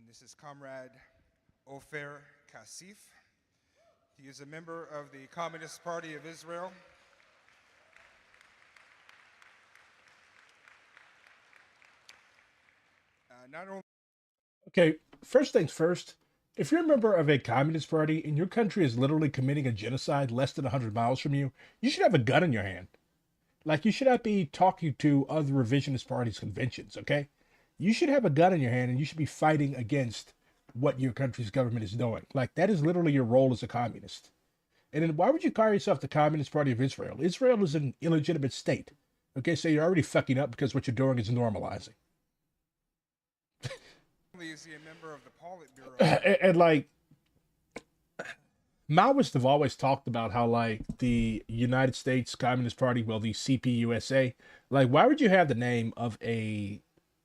And this is Comrade Ofer Kasif. He is a member of the Communist Party of Israel. Not only Okay, first things first. If you're a member of a communist party and your country is literally committing a genocide less than 100 miles from you, you should have a gun in your hand. Like, you should not be talking to other revisionist parties' conventions, okay? You should have a gun in your hand and you should be fighting against what your country's government is doing. Like, that is literally your role as a communist. And then why would you call yourself the Communist Party of Israel? Israel is an illegitimate state. Okay, so you're already fucking up because what you're doing is normalizing. is he a member of the Politburo. And like, Maoists have always talked about how like the United States Communist Party, well, the CPUSA, like why would you have the name of a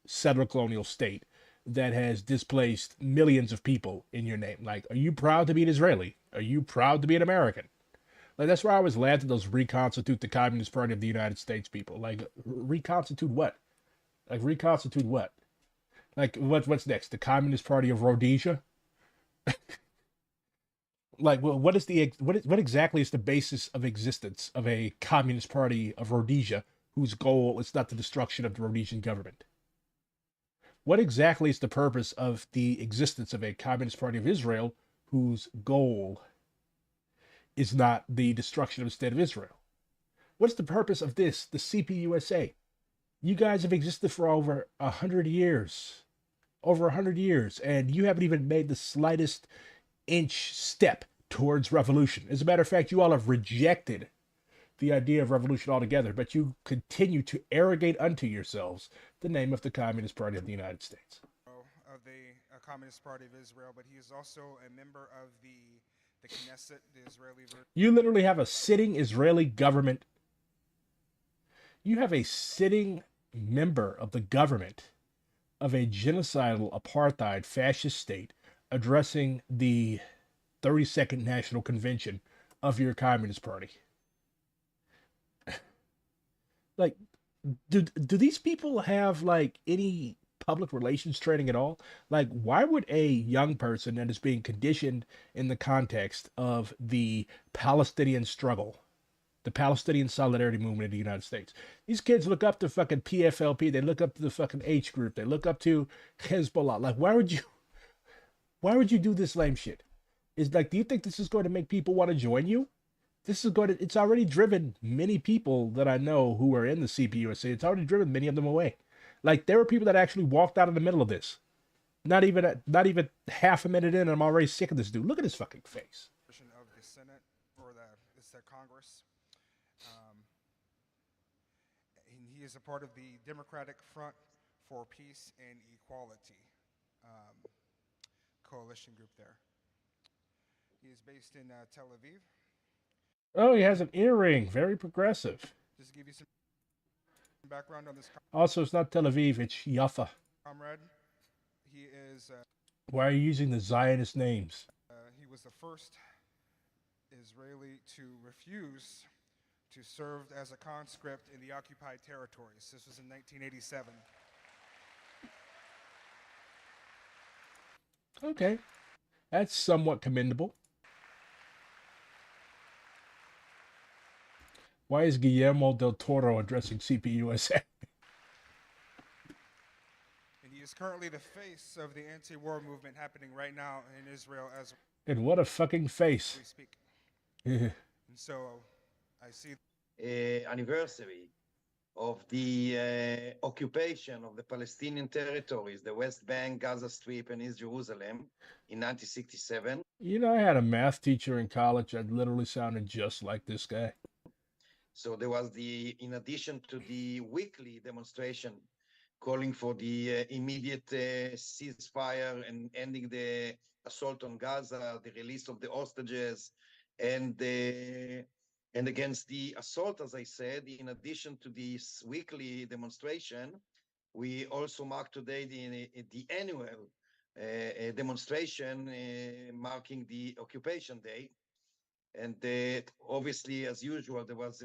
settler colonial state that has displaced millions of people in your name? Like, are you proud to be an Israeli? Are you proud to be an American? Like that's why I always laughed at those reconstitute the Communist Party of the United States people. Like reconstitute what? Like reconstitute what? Like what's next? The Communist Party of Rhodesia? Like well, what exactly is the basis of existence of a communist party of Rhodesia whose goal is not the destruction of the Rhodesian government? What exactly is the purpose of the existence of a communist party of Israel whose goal is not the destruction of the state of Israel? What's the purpose of this, the CPUSA? You guys have existed for over 100 years, over 100 years, and you haven't even made the slightest inch step towards revolution. As a matter of fact, you all have rejected the idea of revolution altogether, but you continue to arrogate unto yourselves the name of the Communist Party of the United States. Of the Communist Party of Israel, but he is also a member of the Knesset, the Israeli version. You literally have a sitting Israeli government. You have a sitting member of the government of a genocidal apartheid fascist state addressing the 32nd National Convention of your Communist Party. Like, do these people have like any public relations training at all? Like, why would a young person that is being conditioned in the context of the Palestinian struggle, the Palestinian Solidarity Movement in the United States, these kids look up to fucking PFLP, they look up to the fucking H group, they look up to Hezbollah. Like, why would you do this lame shit? Is like, do you think this is going to make people want to join you? This is going to, it's already driven many people that I know who are in the CPUSA. It's already driven many of them away. Like there were people that actually walked out in the middle of this. Not even half a minute in, and I'm already sick of this dude. Look at his fucking face. Of the Senate or it's the Congress. Um, and he is a part of the Democratic Front for Peace and Equality um, coalition group there. He is based in Tel Aviv. Oh, he has an earring. Very progressive. Just to give you some background on this Also, it's not Tel Aviv, it's Jaffa. comrade, he is Why are you using the Zionist names? he was the first Israeli to refuse to serve as a conscript in the occupied territories. This was in 1987. Okay. That's somewhat commendable. Why is Guillermo del Toro addressing CPUSA? And he is currently the face of the anti-war movement happening right now in Israel as And what a fucking face. we speak. And so I see anniversary of the occupation of the Palestinian territories, the West Bank, Gaza Strip, and East Jerusalem in 1967. You know, I had a math teacher in college that literally sounded just like this guy. So there was in addition to the weekly demonstration calling for the immediate ceasefire and ending the assault on Gaza, the release of the hostages, and against the assault, as I said, in addition to this weekly demonstration, we also mark today the annual demonstration marking the occupation day. And obviously, as usual, there was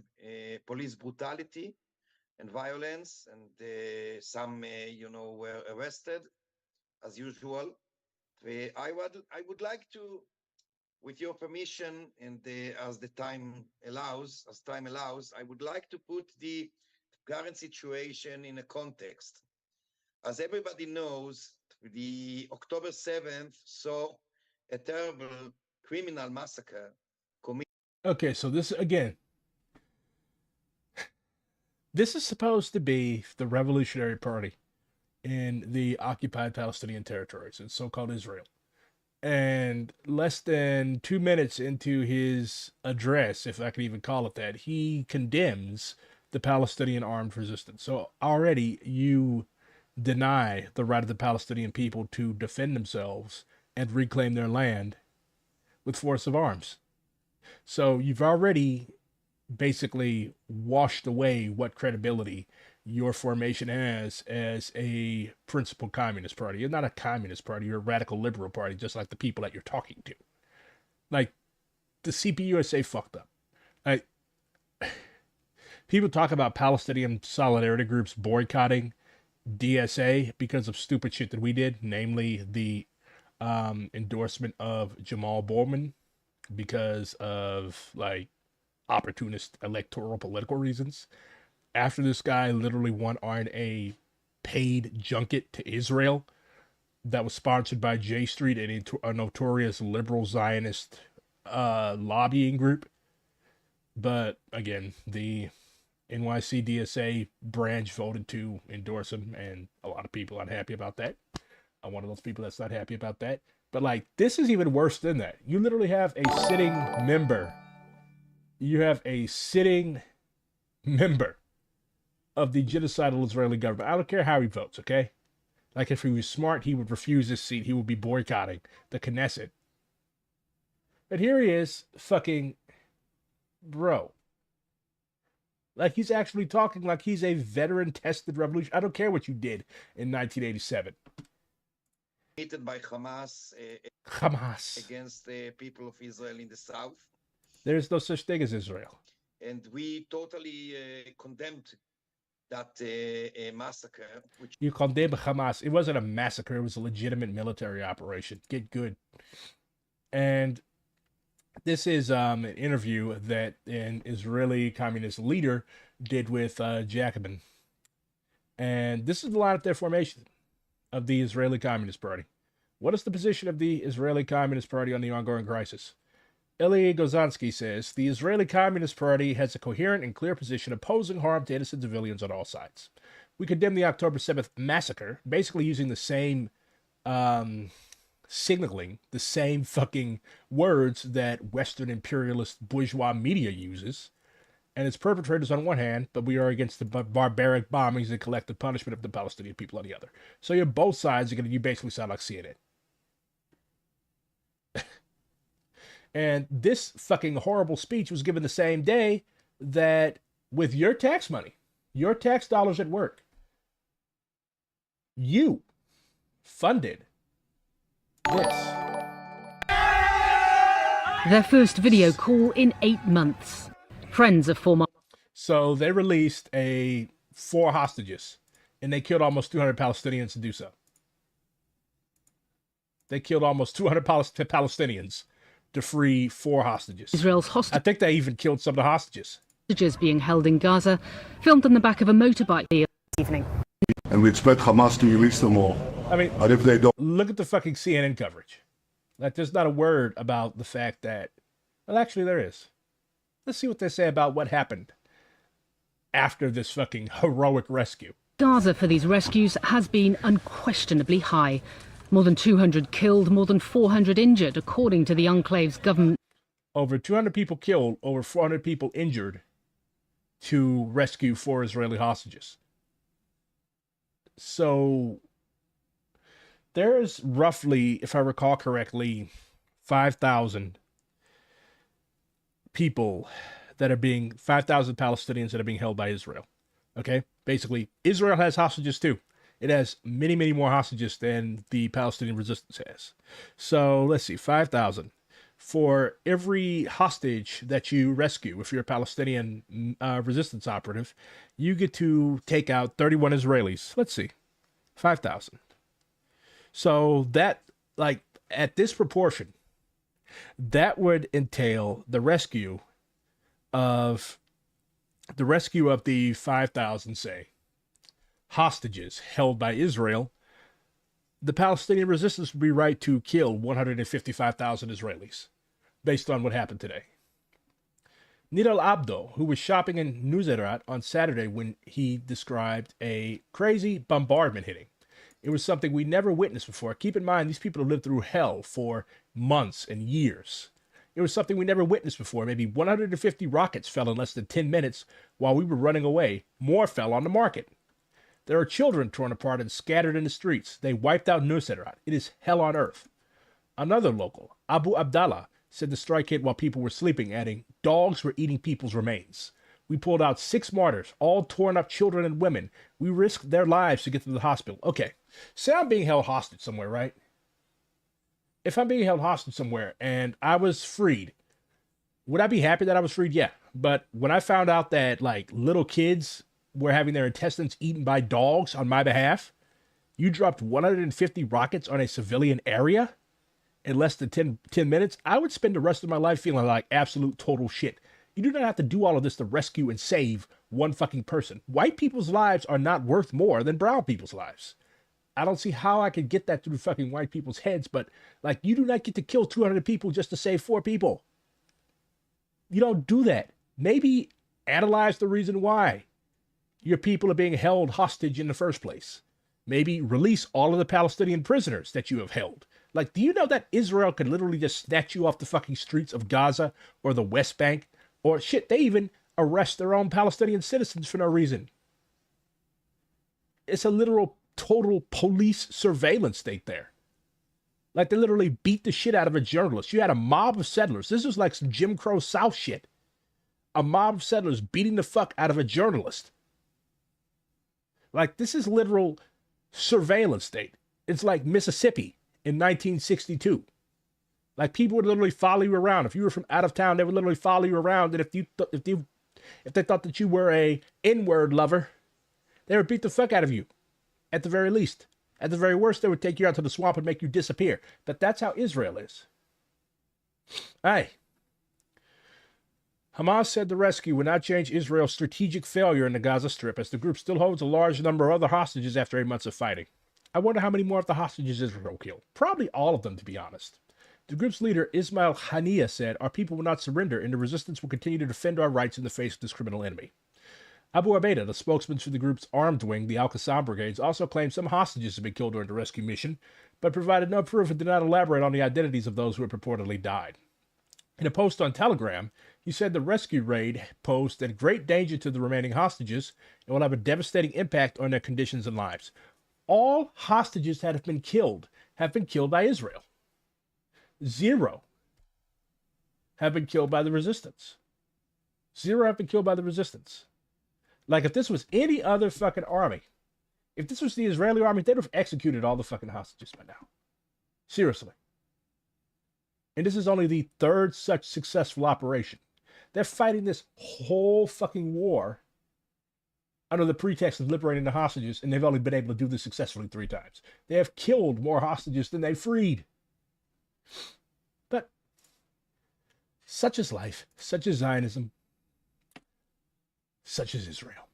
police brutality and violence, and some, were arrested, as usual. I would like to, with your permission, and as time allows, I would like to put the current situation in a context. As everybody knows, the October 7th saw a terrible criminal massacre committed. Okay, so this again, this is supposed to be the Revolutionary Party in the occupied Palestinian territories in so-called Israel. And less than 2 minutes into his address, if I can even call it that, he condemns the Palestinian armed resistance. So already you deny the right of the Palestinian people to defend themselves and reclaim their land with force of arms. So you've already basically washed away what credibility your formation has as a principled communist party. You're not a communist party, you're a radical liberal party, just like the people that you're talking to. Like, the CPUSA fucked up. Like, people talk about Palestinian solidarity groups boycotting DSA because of stupid shit that we did, namely the endorsement of Jamal Bowman because of, like, opportunist electoral political reasons. After this guy literally went on a paid junket to Israel that was sponsored by J Street, a notorious liberal Zionist lobbying group. But again, the NYC DSA branch voted to endorse him, and a lot of people aren't happy about that. I'm one of those people that's not happy about that. But like, this is even worse than that. You literally have a sitting member. You have a sitting member of the genocidal Israeli government. I don't care how he votes, okay? Like, if he was smart, he would refuse this seat. He would be boycotting the Knesset. But here he is, fucking, bro. Like, he's actually talking like he's a veteran-tested revolution. I don't care what you did in 1987. Committed by Hamas, Hamas against the people of Israel in the south. There's no such thing as Israel. And we totally condemned that massacre. Which you condemn Hamas. It wasn't a massacre. It was a legitimate military operation. Get good. And this is an interview that an Israeli communist leader did with Jacobin. And this is the line of their formation of the Israeli Communist Party. What is the position of the Israeli Communist Party on the ongoing crisis? Eli Gozansky says, the Israeli Communist Party has a coherent and clear position opposing harm to innocent civilians on all sides. We condemn the October 7th massacre, basically using the same signaling, the same fucking words that Western imperialist bourgeois media uses, and its perpetrators on one hand, but we are against the barbaric bombings and collective punishment of the Palestinian people on the other. So you're both sides, you basically sound like CNN. And this fucking horrible speech was given the same day that, with your tax money, your tax dollars at work, you funded this. Their first video call in 8 months. Friends of former... So they released 4 hostages, and they killed almost 200 Palestinians to do so. They killed almost 200 Palestinians to free 4 hostages. Israel's I think they even killed some of the hostages. Hostages being held in Gaza, filmed on the back of a motorbike the evening. And we expect Hamas to release them all. I mean, and if they don't, look at the fucking CNN coverage. Like, there's not a word about the fact that, well, actually there is. Let's see what they say about what happened after this fucking heroic rescue. Gaza for these rescues has been unquestionably high. More than 200 killed, more than 400 injured, according to the enclave's government. Over 200 people killed, over 400 people injured to rescue 4 Israeli hostages. So there's roughly, if I recall correctly, 5,000 people that are 5,000 Palestinians that are being held by Israel. Okay? Basically, Israel has hostages too. It has many, many more hostages than the Palestinian resistance has. So let's see, 5,000. For every hostage that you rescue, if you're a Palestinian resistance operative, you get to take out 31 Israelis. Let's see, 5,000. So that, like, at this proportion, that would entail the rescue of the 5,000, say, hostages held by Israel. The Palestinian resistance would be right to kill 155,000 Israelis, based on what happened today. Nidal Abdo, who was shopping in Nuseirat on Saturday when he described a crazy bombardment hitting. It was something we never witnessed before. Keep in mind, these people have lived through hell for months and years. It was something we never witnessed before. Maybe 150 rockets fell in less than 10 minutes while we were running away. More fell on the market. There are children torn apart and scattered in the streets. They wiped out Nuseirat. It is hell on earth. Another local, Abu Abdallah, said the strike hit while people were sleeping, adding, dogs were eating people's remains. We pulled out 6 martyrs, all torn up children and women. We risked their lives to get to the hospital. Okay, say I'm being held hostage somewhere, right? If I'm being held hostage somewhere and I was freed, would I be happy that I was freed? Yeah. But when I found out that, like, little kids were having their intestines eaten by dogs on my behalf, you dropped 150 rockets on a civilian area in less than 10 minutes, I would spend the rest of my life feeling like absolute total shit. You do not have to do all of this to rescue and save one fucking person. White people's lives are not worth more than brown people's lives. I don't see how I could get that through fucking white people's heads, but, like, you do not get to kill 200 people just to save 4 people. You don't do that. Maybe analyze the reason why your people are being held hostage in the first place. Maybe release all of the Palestinian prisoners that you have held. Like, do you know that Israel could literally just snatch you off the fucking streets of Gaza or the West Bank? Or shit, they even arrest their own Palestinian citizens for no reason. It's a literal total police surveillance state there. Like, they literally beat the shit out of a journalist. You had a mob of settlers. This was like some Jim Crow South shit. A mob of settlers beating the fuck out of a journalist. Like, this is literal surveillance state. It's like Mississippi in 1962. Like, people would literally follow you around. If you were from out of town, they would literally follow you around. And if they thought that you were a N-word lover, they would beat the fuck out of you. At the very least. At the very worst, they would take you out to the swamp and make you disappear. But that's how Israel is. Aye. Hamas said the rescue would not change Israel's strategic failure in the Gaza Strip, as the group still holds a large number of other hostages after 8 months of fighting. I wonder how many more of the hostages Israel killed. Probably all of them, to be honest. The group's leader, Ismail Haniyeh, said, our people will not surrender, and the resistance will continue to defend our rights in the face of this criminal enemy. Abu Abeda, the spokesman for the group's armed wing, the Al-Qassam Brigades, also claimed some hostages had been killed during the rescue mission, but provided no proof and did not elaborate on the identities of those who had purportedly died. In a post on Telegram, he said the rescue raid posed a great danger to the remaining hostages and will have a devastating impact on their conditions and lives. All hostages that have been killed by Israel. 0 have been killed by the resistance. 0 have been killed by the resistance. Like, if this was any other fucking army, if this was the Israeli army, they'd have executed all the fucking hostages by now. Seriously. And this is only the 3rd such successful operation. They're fighting this whole fucking war under the pretext of liberating the hostages, and they've only been able to do this successfully 3 times. They have killed more hostages than they freed. But such is life, such is Zionism, such is Israel.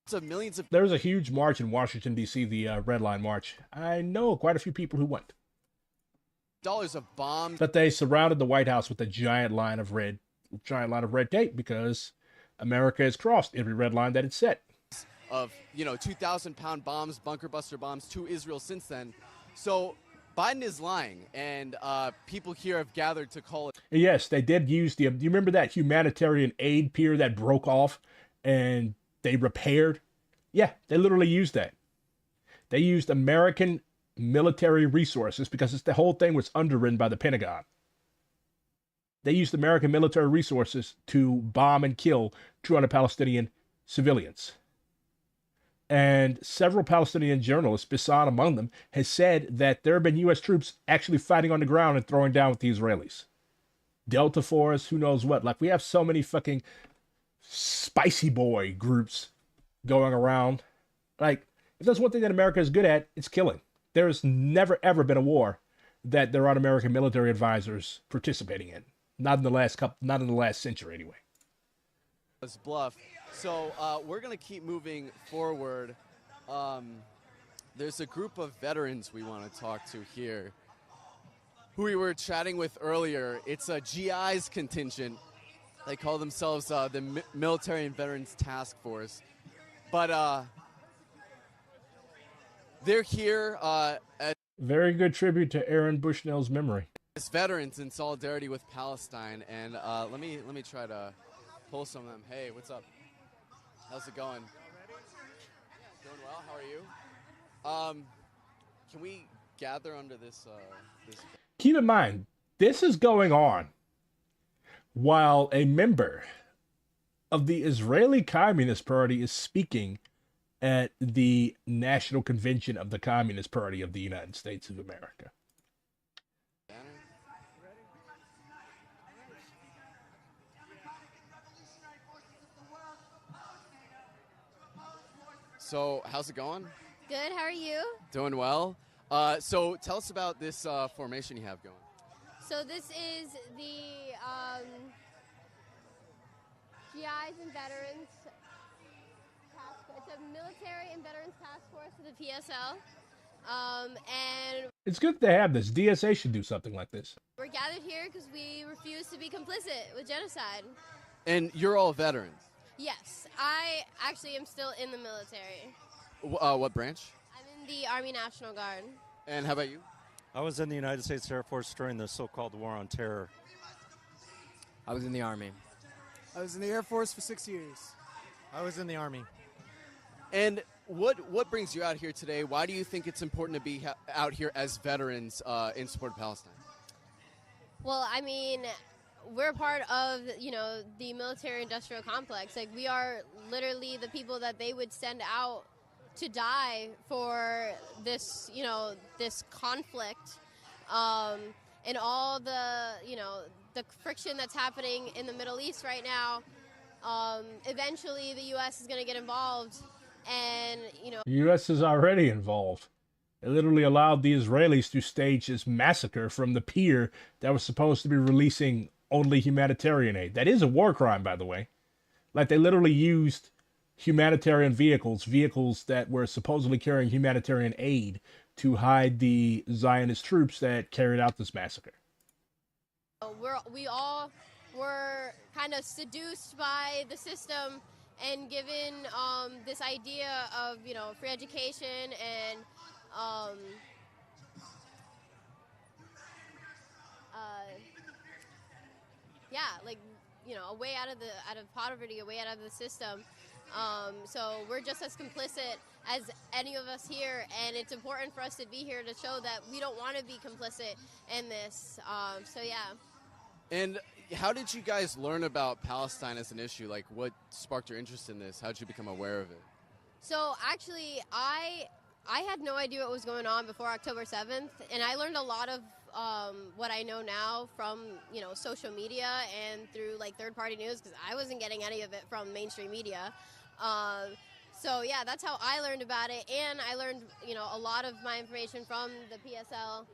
So millions of There was a huge march in Washington, D.C., the Red Line March. I know quite a few people who went. dollars of bombs But they surrounded the White House with a giant line of red tape because America has crossed every red line that it set. of 2,000-pound bombs, bunker buster bombs to Israel since then. So Biden is lying, and people here have gathered to call it. Yes, they did use do you remember that humanitarian aid pier that broke off and they repaired? Yeah, they literally used that. They used American military resources because the whole thing was underwritten by the Pentagon. They used American military resources to bomb and kill 200 Palestinian civilians. And several Palestinian journalists, Bissan among them, has said that there have been U.S. troops actually fighting on the ground and throwing down with the Israelis. Delta Force, who knows what. Like, we have so many fucking spicy boy groups going around. Like, if there's one thing that America is good at, it's killing. There's never ever been a war that there aren't American military advisors participating in. Not in the last century anyway. Let's bluff. So we're going to keep moving forward. There's a group of veterans we want to talk to here who we were chatting with earlier. It's a GI's contingent. They call themselves the Military and Veterans Task Force. But they're here as Very good tribute to Aaron Bushnell's memory. veterans in solidarity with Palestine. And let me try to pull some of them. Hey, what's up? How's it going? Doing well. How are you? Can we gather under this? Keep in mind, this is going on while a member of the Israeli Communist Party is speaking at the National Convention of the Communist Party of the United States of America. So, how's it going? Good, how are you? Doing well. So, tell us about this formation you have going. So this is the GIs and Veterans Task Force. It's a military and veterans task force of the PSL. And It's good to have this. DSA should do something like this. we're gathered here because we refuse to be complicit with genocide. And you're all veterans. Yes, I actually am still in the military. What branch? I'm in the Army National Guard. And how about you? I was in the United States Air Force during the so-called War on Terror. I was in the Army. I was in the Air Force for 6 years. I was in the Army. And what brings you out here today? Why do you think it's important to be out here as veterans in support of Palestine? Well, I mean, we're part of, the military-industrial complex. Like, we are literally the people that they would send out to die for this, this conflict, and all the, the friction that's happening in the Middle East right now. Eventually, the U.S. is going to get involved, and, The U.S. is already involved. It literally allowed the Israelis to stage this massacre from the pier that was supposed to be releasing only humanitarian aid. That is a war crime, by the way. Like, they literally used humanitarian vehicles that were supposedly carrying humanitarian aid to hide the Zionist troops that carried out this massacre. we all were kind of seduced by the system and given this idea of, free education and a way out of poverty, a way out of the system. So we're just as complicit as any of us here, and it's important for us to be here to show that we don't want to be complicit in this. So yeah. And how did you guys learn about Palestine as an issue? Like, what sparked your interest in this? How did you become aware of it? So actually, I had no idea what was going on before October 7th, and I learned a lot of what I know now from, social media and through, third-party news, because I wasn't getting any of it from mainstream media. So, yeah, that's how I learned about it, and I learned, a lot of my information from the PSL.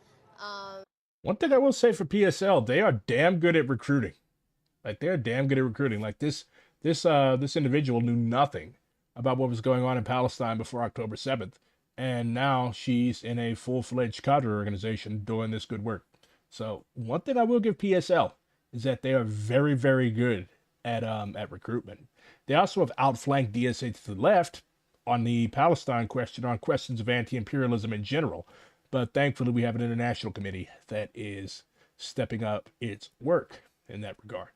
One thing I will say for PSL, they are damn good at recruiting. Like, they're damn good at recruiting. Like, this individual knew nothing about what was going on in Palestine before October 7th. And now she's in a full-fledged cadre organization doing this good work. So one thing I will give PSL is that they are very, very good at recruitment. They also have outflanked DSA to the left on the Palestine question, on questions of anti-imperialism in general. But thankfully, we have an international committee that is stepping up its work in that regard.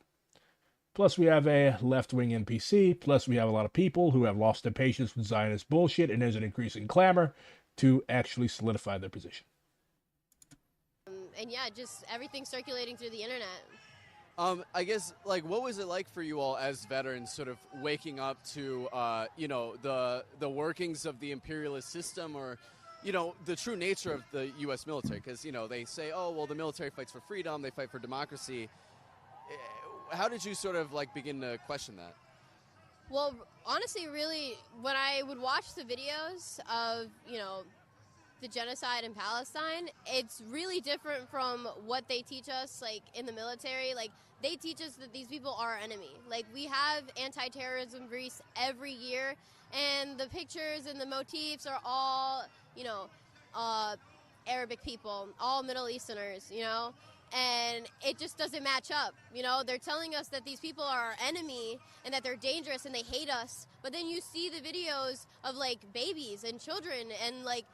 Plus, we have a left-wing NPC. Plus, we have a lot of people who have lost their patience with Zionist bullshit, and there's an increasing clamor to actually solidify their position. And yeah, just everything circulating through the internet. I guess, what was it like for you all as veterans, sort of waking up to, the workings of the imperialist system, or, the true nature of the U.S. military? Because, they say, oh, well, the military fights for freedom, they fight for democracy. How did you sort of begin to question that? Well, honestly, really, when I would watch the videos of, the genocide in Palestine, it's really different from what they teach us, like, in the military. Like, they teach us that these people are our enemy. Like, we have anti-terrorism briefs every year, and the pictures and the motifs are all, you know, Arabic people, all Middle Easterners, you know, and it just doesn't match up. You know, they're telling us that these people are our enemy and that they're dangerous and they hate us, but then you see the videos of, like, babies and children and, like,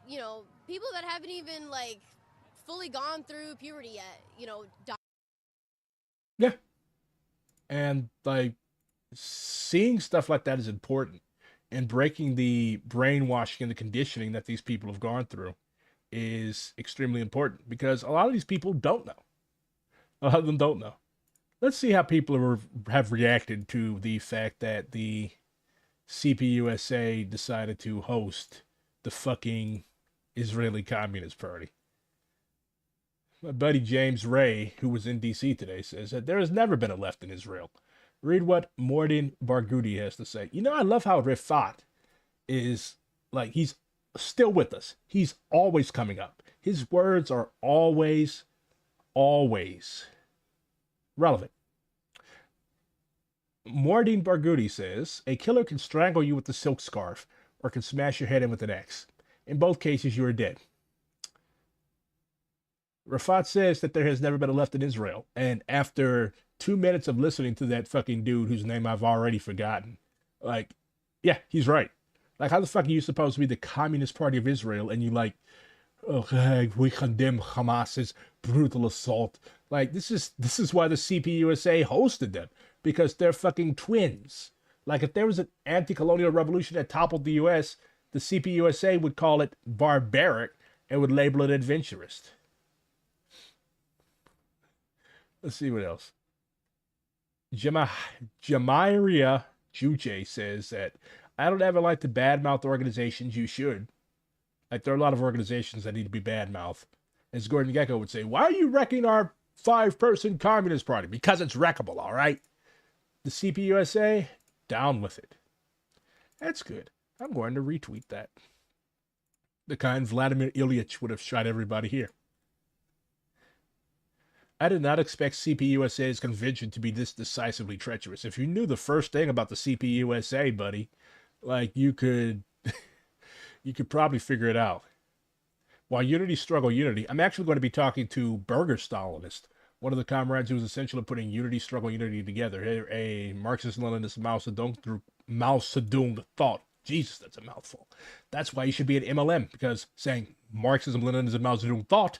you know, people that haven't even, like, fully gone through puberty yet, you know, Yeah. And, like, seeing stuff like that is important. And breaking the brainwashing and the conditioning that these people have gone through is extremely important, because a lot of these people don't know. A lot of them don't know. Let's see how people have reacted to the fact that the CPUSA decided to host the fucking Israeli Communist Party. My buddy James Ray, who was in D.C. today, says that there has never been a left in Israel. Read what Mordin Barghouti has to say. You know, I love how Rifat is, like, he's still with us. He's always coming up. His words are always relevant. Mordin Barghouti says, a killer can strangle you with the silk scarf or can smash your head in with an axe. In both cases, you are dead. Rafat says that there has never been a left in Israel. And after 2 minutes of listening to that fucking dude whose name I've already forgotten, like, yeah, he's right. Like, how the fuck are you supposed to be the Communist Party of Israel and you, like, okay, we condemn Hamas's brutal assault? Like, this is why the CPUSA hosted them, because they're fucking twins. Like, if there was an anti-colonial revolution that toppled the U.S., the CPUSA would call it barbaric and would label it adventurist. Let's see what else. Jamiria Juche says that I don't ever like to badmouth organizations. You should. Like, there are a lot of organizations that need to be badmouthed. As Gordon Gekko would say, why are you wrecking our 5-person Communist Party? Because it's wreckable, all right? The CPUSA, down with it. That's good. I'm going to retweet that. The kind Vladimir Ilyich would have shot everybody here. I did not expect CPUSA's convention to be this decisively treacherous. If you knew the first thing about the CPUSA, buddy, like, you could probably figure it out. While unity struggle unity, I'm actually going to be talking to Burger Stalinist, one of the comrades who was essentially putting unity struggle unity together, a Marxist-Leninist Mao Zedong thought. Jesus, that's a mouthful. That's why you should be an MLM, because saying Marxism, Leninism, Mao Zedong thought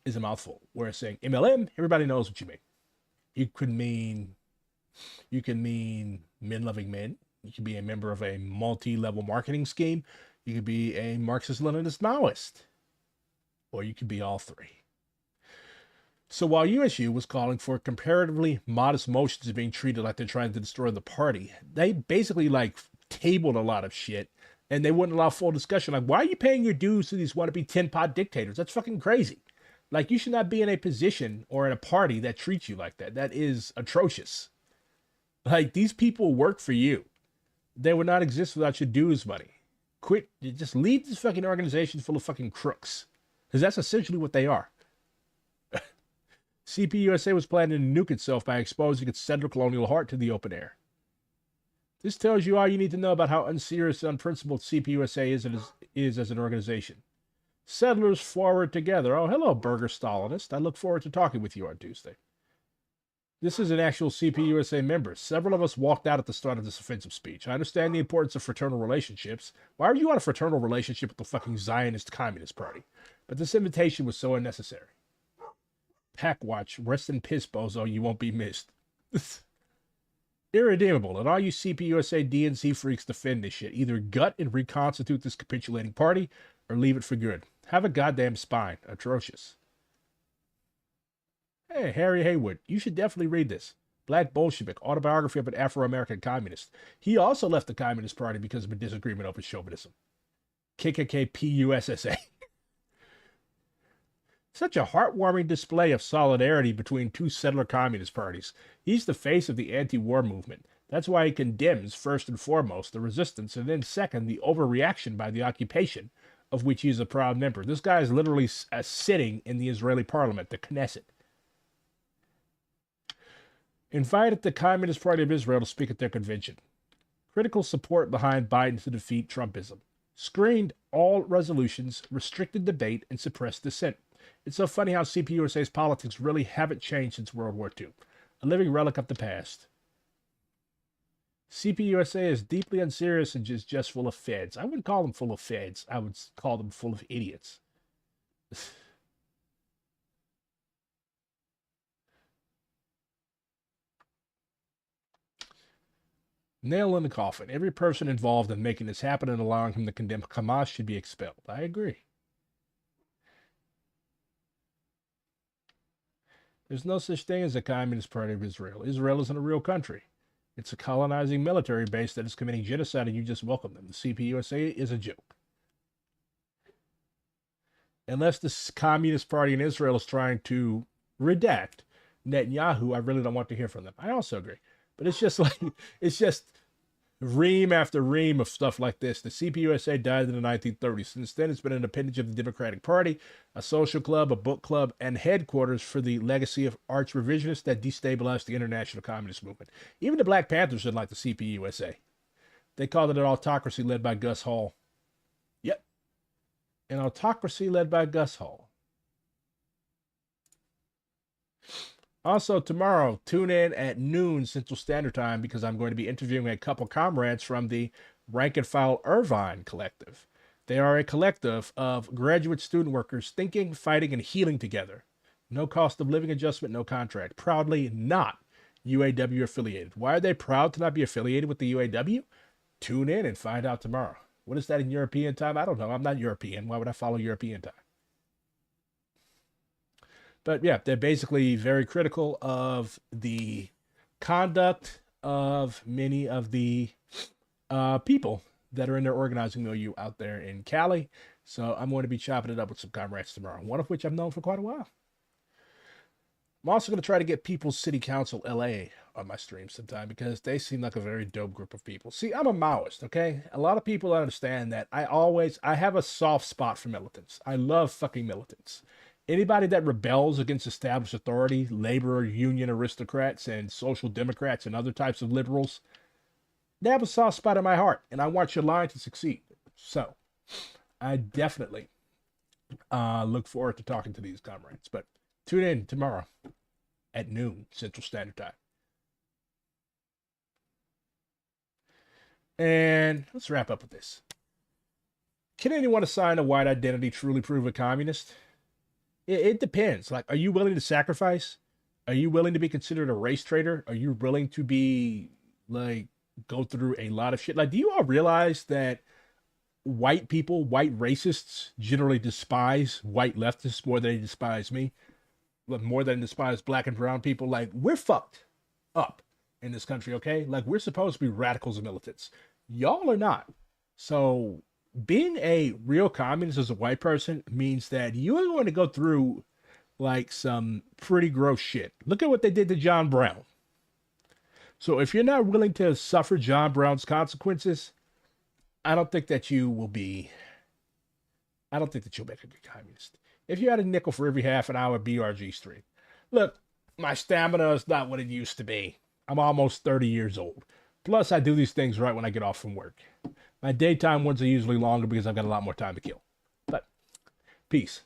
is a mouthful. Whereas saying MLM, everybody knows what you mean. You can mean men-loving men. You could be a member of a multi-level marketing scheme. You could be a Marxist-Leninist Maoist. Or you could be all three. So while USU was calling for comparatively modest motions being treated like they're trying to destroy the party, they basically, like, tabled a lot of shit, and they wouldn't allow full discussion. Like, why are you paying your dues to these wannabe tin-pot dictators? That's fucking crazy. Like, you should not be in a position or in a party that treats you like that. That is atrocious. Like, these people work for you. They would not exist without your dues money. Quit. Just leave this fucking organization full of fucking crooks. Because that's essentially what they are. CPUSA was planning to nuke itself by exposing its settler colonial heart to the open air. This tells you all you need to know about how unserious and unprincipled CPUSA is as an organization. Settlers forward together. Oh, hello, Burger Stalinist. I look forward to talking with you on Tuesday. This is an actual CPUSA member. Several of us walked out at the start of this offensive speech. I understand the importance of fraternal relationships. Why are you on a fraternal relationship with the fucking Zionist Communist Party? But this invitation was so unnecessary. Packwatch, rest in piss, bozo, you won't be missed. Irredeemable, and all you CPUSA DNC freaks defend this shit. Either gut and reconstitute this capitulating party, or leave it for good. Have a goddamn spine. Atrocious. Hey, Harry Haywood, you should definitely read this. Black Bolshevik, autobiography of an Afro-American communist. He also left the Communist Party because of a disagreement over chauvinism. KKK PUSSA. Such a heartwarming display of solidarity between two settler communist parties. He's the face of the anti-war movement. That's why he condemns, first and foremost, the resistance, and then second, the overreaction by the occupation of which he is a proud member. This guy is literally sitting in the Israeli parliament, the Knesset. Invited the Communist Party of Israel to speak at their convention. Critical support behind Biden to defeat Trumpism. Screened all resolutions, restricted debate, and suppressed dissent. It's so funny how CPUSA's politics really haven't changed since World War II. A living relic of the past. CPUSA is deeply unserious and just full of feds. I wouldn't call them full of feds. I would call them full of idiots. Nail in the coffin. Every person involved in making this happen and allowing him to condemn Hamas should be expelled. I agree. There's no such thing as a Communist Party of Israel. Israel isn't a real country. It's a colonizing military base that is committing genocide and you just welcome them. The CPUSA is a joke. Unless the Communist Party in Israel is trying to redact Netanyahu, I really don't want to hear from them. I also agree. But it's just like, it's just ream after ream of stuff like this. The CPUSA died in the 1930s. Since then, it's been an appendage of the Democratic Party, a social club, a book club, and headquarters for the legacy of arch revisionists that destabilized the international communist movement. Even the Black Panthers didn't like the CPUSA. They called it an autocracy led by Gus Hall. Yep. An autocracy led by Gus Hall. Also, tomorrow, tune in at noon Central Standard Time because I'm going to be interviewing a couple comrades from the Rank and File Irvine Collective. They are a collective of graduate student workers thinking, fighting, and healing together. No cost of living adjustment, no contract. Proudly not UAW affiliated. Why are they proud to not be affiliated with the UAW? Tune in and find out tomorrow. What is that in European time? I don't know. I'm not European. Why would I follow European time? But yeah, they're basically very critical of the conduct of many of the people that are in their organizing milieu out there in Cali. So I'm going to be chopping it up with some comrades tomorrow, one of which I've known for quite a while. I'm also going to try to get People's City Council LA on my stream sometime because they seem like a very dope group of people. See, I'm a Maoist, okay? A lot of people understand that I have a soft spot for militants. I love fucking militants. Anybody that rebels against established authority, labor union aristocrats, and social democrats and other types of liberals, they have a soft spot in my heart, and I want your line to succeed. So, I definitely look forward to talking to these comrades. But tune in tomorrow at noon Central Standard Time. And let's wrap up with this. Can anyone assign a white identity truly prove a communist? It depends. Like, are you willing to sacrifice? Are you willing to be considered a race traitor? Are you willing to be, like, go through a lot of shit? Like, do you all realize that white people, white racists, generally despise white leftists more than they despise me? More than despise black and brown people? Like, we're fucked up in this country, okay? Like, we're supposed to be radicals and militants. Y'all are not. So being a real communist as a white person means that you are going to go through like some pretty gross shit. Look at what they did to John Brown. So if you're not willing to suffer John Brown's consequences, I don't think that you'll make a good communist. If you had a nickel for every half an hour BRG stream. Look, my stamina is not what it used to be. I'm almost 30 years old. Plus, I do these things right when I get off from work. My daytime ones are usually longer because I've got a lot more time to kill. But, peace.